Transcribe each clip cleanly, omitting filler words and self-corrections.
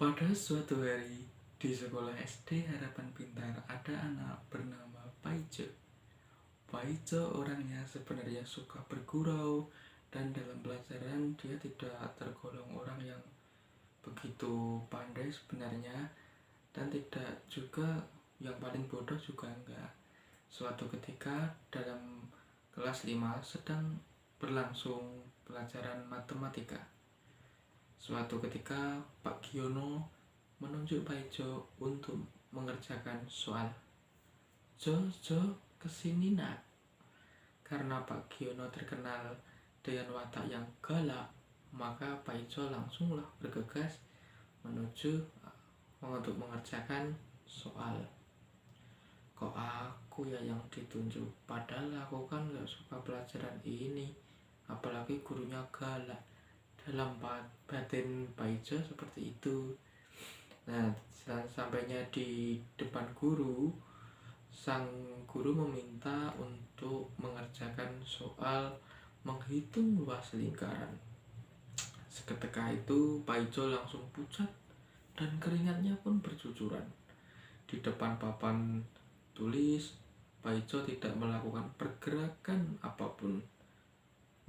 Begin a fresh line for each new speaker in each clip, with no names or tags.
Pada suatu hari di sekolah SD Harapan Pintar ada anak bernama Paijo. Paijo orangnya sebenarnya suka bergurau dan dalam pelajaran dia tidak tergolong orang yang begitu pandai sebenarnya dan tidak juga yang paling bodoh juga enggak. Suatu ketika dalam kelas 5 sedang berlangsung pelajaran matematika. Suatu ketika Pak Giono menunjuk Paijo untuk mengerjakan soal. Jo, kesini nak. Karena Pak Giono terkenal dengan watak yang galak, maka Paijo langsunglah bergegas menuju untuk mengerjakan soal. Kok aku ya yang ditunjuk? Padahal aku kan gak suka pelajaran ini, apalagi gurunya galak. Dalam batin Paijo seperti itu. Nah, sampainya di depan guru, sang guru meminta untuk mengerjakan soal menghitung luas lingkaran. Seketika itu Paijo langsung pucat dan keringatnya pun bercucuran. Di depan papan tulis, Paijo tidak melakukan pergerakan apapun.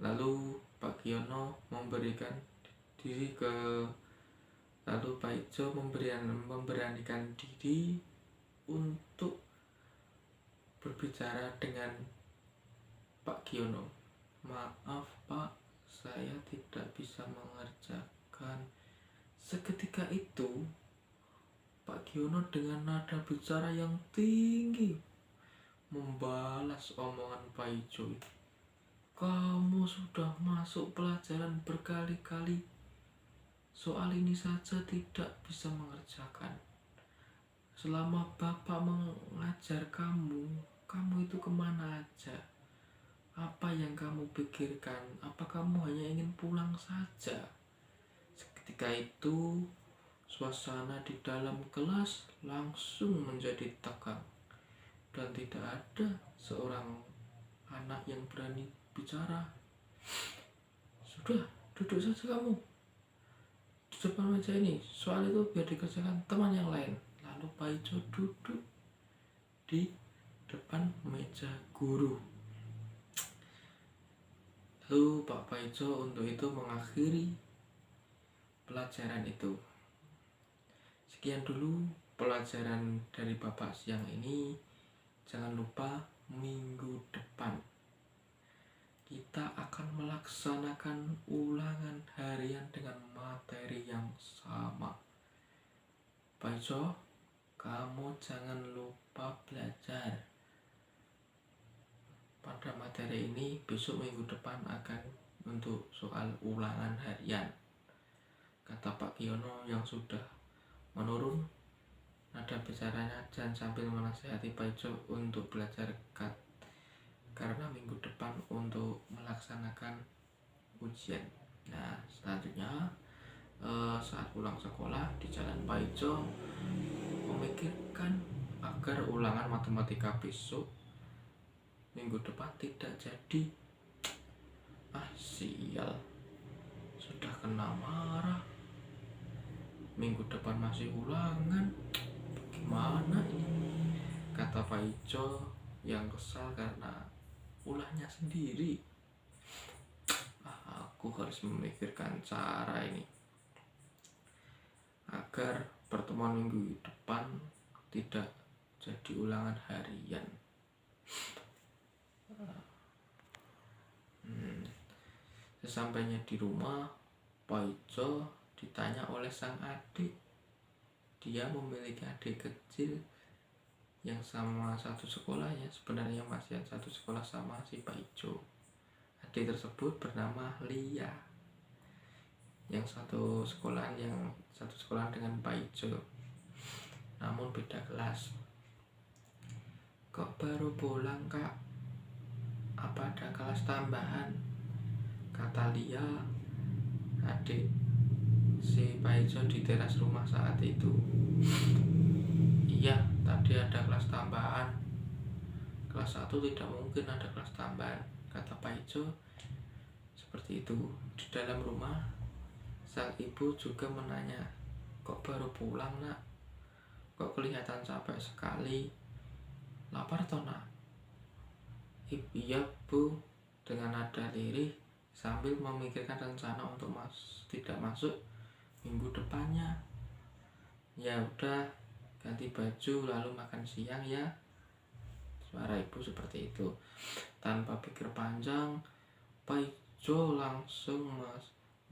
Lalu Pak Giono Paijo memberanikan diri untuk berbicara dengan Pak Giono. Maaf Pak, saya tidak bisa mengerjakan. Seketika itu Pak Giono dengan nada bicara yang tinggi membalas omongan Paijo. Kamu sudah masuk pelajaran berkali-kali, soal ini saja tidak bisa mengerjakan. Selama Bapak mengajar kamu itu kemana aja? Apa yang kamu pikirkan? Apa kamu hanya ingin pulang saja? Seketika itu, suasana di dalam kelas langsung menjadi tegang. Dan tidak ada seorang anak yang berani bicara. Sudah, duduk saja kamu di depan meja ini. Soal itu biar dikerjakan teman yang lain. Lalu Paijo duduk di depan meja guru. Lalu Pak Paijo untuk itu mengakhiri pelajaran itu. Sekian dulu pelajaran dari Bapak siang ini. Jangan lupa minggu depan kita akan melaksanakan ulangan harian dengan materi yang sama. Paijo, kamu jangan lupa belajar. Pada materi ini besok minggu depan akan untuk soal ulangan harian, kata Pak Giono yang sudah menurun nada bicaranya dan sambil menasihati Paijo untuk belajar karena minggu depan untuk melaksanakan ujian. Nah, selanjutnya saat pulang sekolah di jalan Paijo memikirkan agar ulangan matematika besok minggu depan tidak jadi. Sial, sudah kena marah. Minggu depan masih ulangan, gimana ini? Kata Paijo yang kesal karena ulahnya sendiri. Aku harus memikirkan cara ini agar pertemuan minggu depan tidak jadi ulangan harian. Sesampainya di rumah, Paijo ditanya oleh sang adik. Dia memiliki adik kecil yang sama satu sekolah ya, sebenarnya masih satu sekolah sama si Paijo. Adik tersebut bernama Lia, yang satu sekolah dengan Paijo, namun beda kelas. Kok baru pulang kak? Apa ada kelas tambahan? Kata Lia, adik si Paijo di teras rumah saat itu. Iya, tadi ada kelas tambahan. Kelas 1 tidak mungkin ada kelas tambahan, kata Paijo. Seperti itu. Di dalam rumah, sang ibu juga menanya, kok baru pulang nak? Kok kelihatan capek sekali? Lapar toh nak? Iya bu, dengan nada lirih sambil memikirkan rencana untuk tidak masuk minggu depannya. Ya udah, ganti baju lalu makan siang ya. Suara ibu seperti itu. Tanpa pikir panjang, Pak Ijo langsung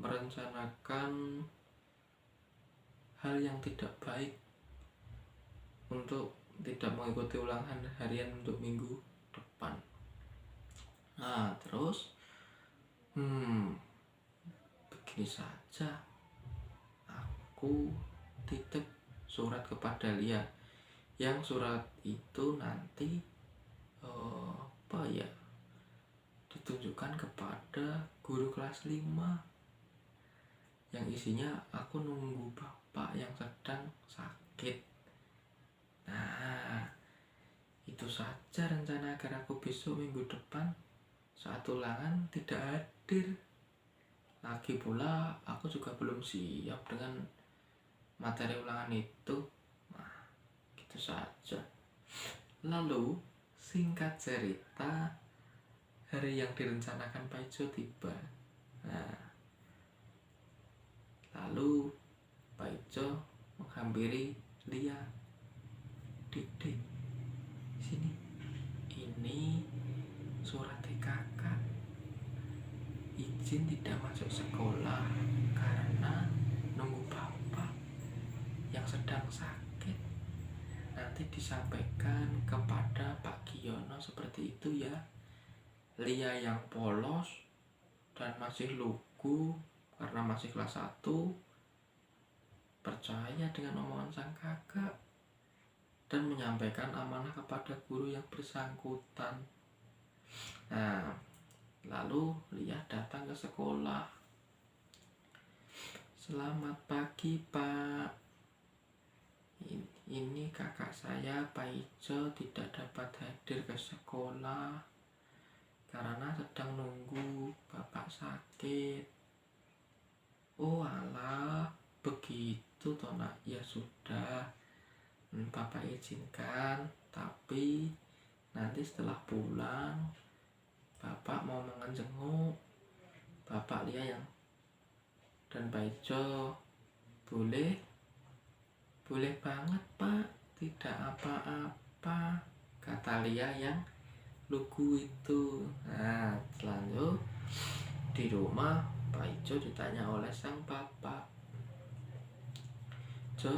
merencanakan hal yang tidak baik untuk tidak mengikuti ulangan harian untuk minggu depan. Nah terus begini saja, aku titip surat kepada Lia, yang surat itu nanti ditunjukkan kepada guru kelas 5, yang isinya aku nunggu bapak yang sedang sakit. Nah itu saja rencana agar aku besok minggu depan saat ulangan tidak hadir. Lagi pula aku juga belum siap dengan materi ulangan itu. Nah gitu saja. Lalu singkat cerita, hari yang direncanakan Pak Ijo tiba. Nah, lalu Pak Ijo menghampiri Lia. Dik, sini, ini surat kakak, izin tidak masuk sekolah karena nunggu bapak yang sedang sakit. Nanti disampaikan kepada Pak Giono seperti itu ya. Lia yang polos dan masih lugu karena masih kelas 1 percaya dengan omongan sang kakak dan menyampaikan amanah kepada guru yang bersangkutan. Nah, lalu Lia datang ke sekolah. Selamat pagi Pak, ini kakak saya Pak Ijo tidak dapat hadir ke sekolah karena sedang nunggu bapak sakit. Oh alah, begitu toh nak. Ya sudah, bapak izinkan, tapi nanti setelah pulang bapak mau menjenguk bapak Lia yang dan Pak Ijo. Boleh banget Pak, tidak apa-apa, kata Lia yang lugu itu. Nah selanjutnya di rumah Pak Ijo ditanya oleh sang bapak, Jo,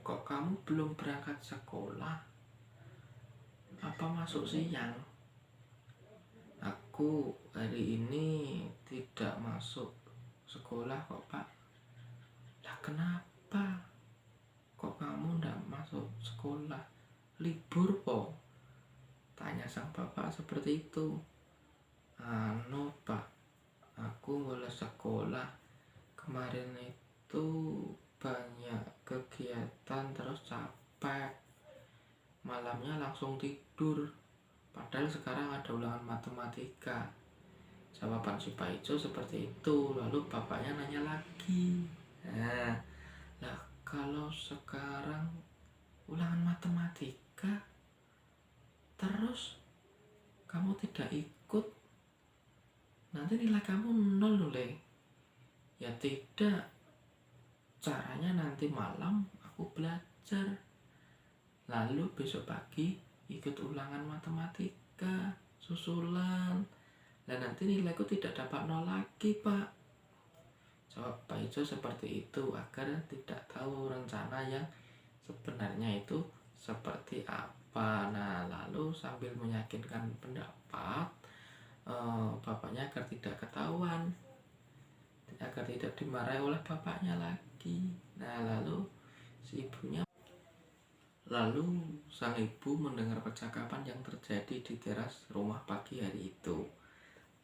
kok kamu belum berangkat sekolah? Apa masuk siang? Aku hari ini tidak masuk sekolah kok Pak. Lah kenapa? Kok kamu tidak masuk sekolah? Libur kok? Tanya sang bapak seperti itu. Anu Pak, aku boleh sekolah. Kemarin itu banyak kegiatan terus capek. Malamnya langsung tidur. Padahal sekarang ada ulangan matematika. Jawaban si Pak Ijo seperti itu. Lalu bapaknya nanya lagi. Nah, lah kalau sekarang ulangan matematika terus kamu tidak ikut, nanti nilai kamu 0 loh Le. Ya tidak, caranya nanti malam aku belajar, lalu besok pagi ikut ulangan matematika susulan, dan nanti nilaiku tidak dapat 0 lagi Pak. Jawab Pak Ijo seperti itu agar tidak tahu rencana yang sebenarnya itu seperti apa. Nah lalu sambil meyakinkan pendapat bapaknya agar tidak ketahuan, agar tidak dimarahi oleh bapaknya lagi. Nah lalu sang ibu mendengar percakapan yang terjadi di teras rumah pagi hari itu.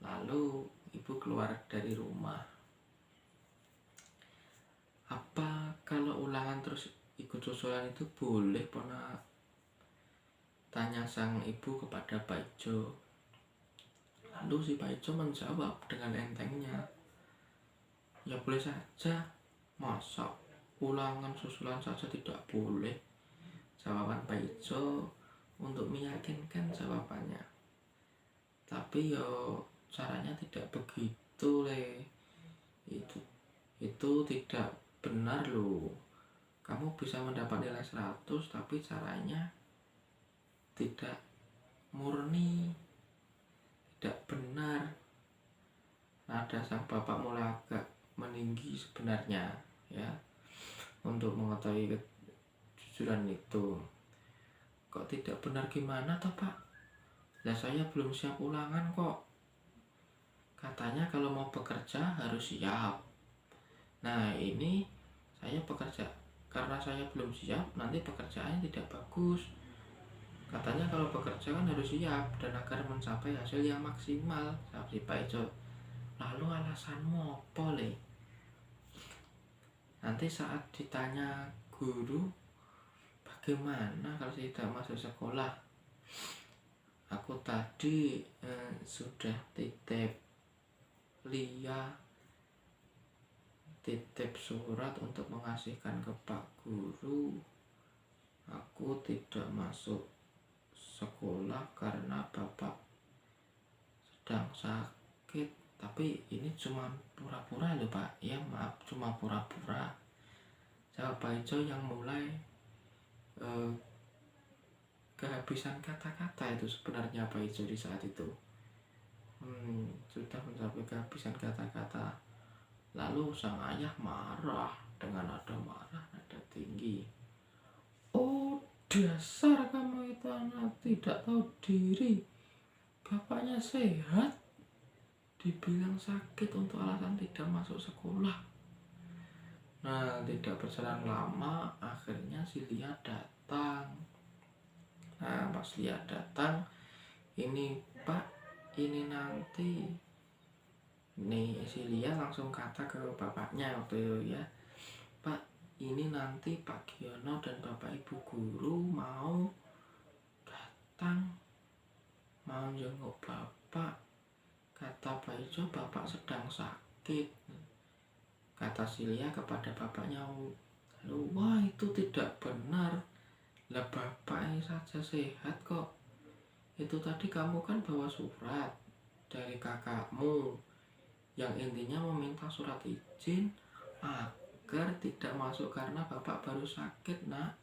Lalu ibu keluar dari rumah. Apa kalau ulangan terus ikut susulan itu boleh Pona? Tanya sang ibu kepada Pak Ijo. Lalu si Pak Ijo menjawab dengan entengnya, ya boleh saja, masa ulangan susulan saja tidak boleh. Jawaban Pak Ijo untuk meyakinkan jawabannya. Tapi yo caranya tidak begitu le. Itu tidak benar loh. Kamu bisa mendapat nilai 100 tapi caranya tidak murni, tidak benar. Nada sang bapak mulai agak meninggi sebenarnya ya, untuk mengetahui kejujuran itu. Kok tidak benar gimana toh Pak? Lah saya belum siap ulangan kok. Katanya kalau mau bekerja harus siap. Nah ini saya bekerja, karena saya belum siap nanti pekerjaannya tidak bagus. Katanya kalau bekerja kan harus siap dan agar mencapai hasil yang maksimal. Sabi Pak Ijo. Lalu alasanmu apa le? Nanti saat ditanya guru, bagaimana kalau saya tidak masuk sekolah? Aku tadi sudah titip surat untuk mengasihkan ke Pak Guru. Aku tidak masuk sekolah karena Bapak sedang sakit. Tapi ini cuma pura-pura loh Pak. Ya maaf, cuma pura-pura. Jawab Pak Ijo yang mulai kehabisan kata-kata itu sebenarnya Pak Ijo di saat itu. Sudah mencapai kehabisan kata-kata. Lalu sang ayah marah dengan nada marah, nada tinggi. Oh, dasar kamu itu anak tidak tahu diri. Bapaknya sehat, dibilang sakit untuk alasan tidak masuk sekolah. Nah, tidak berselang lama, akhirnya si Lia datang. Nah, pas Lia datang, ini Pak, ini nanti. Nih, si Lia langsung kata ke bapaknya waktu itu ya, Pak, ini nanti Pak Giono dan Bapak Ibu Guru mau datang, mau jenguk Bapak. Kata Pak Ijo, Bapak sedang sakit. Kata si Lia kepada bapaknya, lalu wah itu tidak benar. Lah Bapak ini saja sehat kok. Itu tadi kamu kan bawa surat dari kakakmu yang intinya meminta surat izin agar tidak masuk karena Bapak baru sakit nak.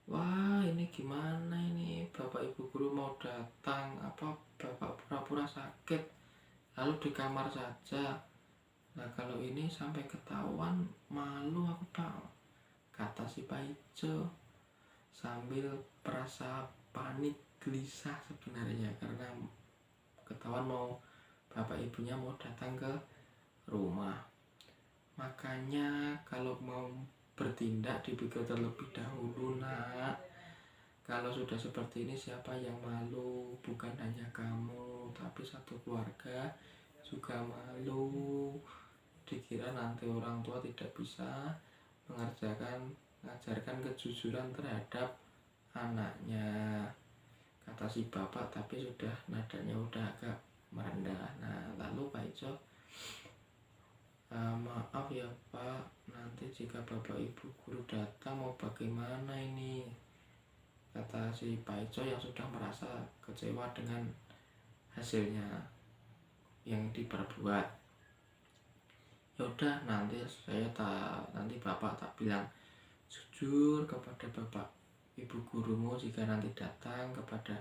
Wah ini gimana ini, Bapak Ibu Guru mau datang, apa Bapak pura-pura sakit lalu di kamar saja. Nah kalau ini sampai ketahuan malu aku Pak, kata si Pak Ijo sambil perasa panik gelisah sebenarnya karena ketahuan mau bapak ibunya mau datang ke rumah. Makanya kalau mau bertindak dipikir terlebih dahulu nak. Kalau sudah seperti ini siapa yang malu? Bukan hanya kamu tapi satu keluarga juga malu. Dikira nanti orang tua tidak bisa mengajarkan kejujuran terhadap anaknya, kata si bapak, tapi sudah nadanya udah agak merendah. Nah lalu Pak Ijo, maaf ya Pak, nanti jika Bapak Ibu Guru datang mau bagaimana ini, kata si Pak Ijo yang sudah merasa kecewa dengan hasilnya yang diperbuat. Yaudah nanti nanti Bapak tak bilang jujur kepada Bapak Ibu Gurumu jika nanti datang kepada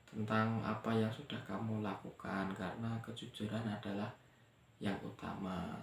tentang apa yang sudah kamu lakukan, karena kejujuran adalah yang utama.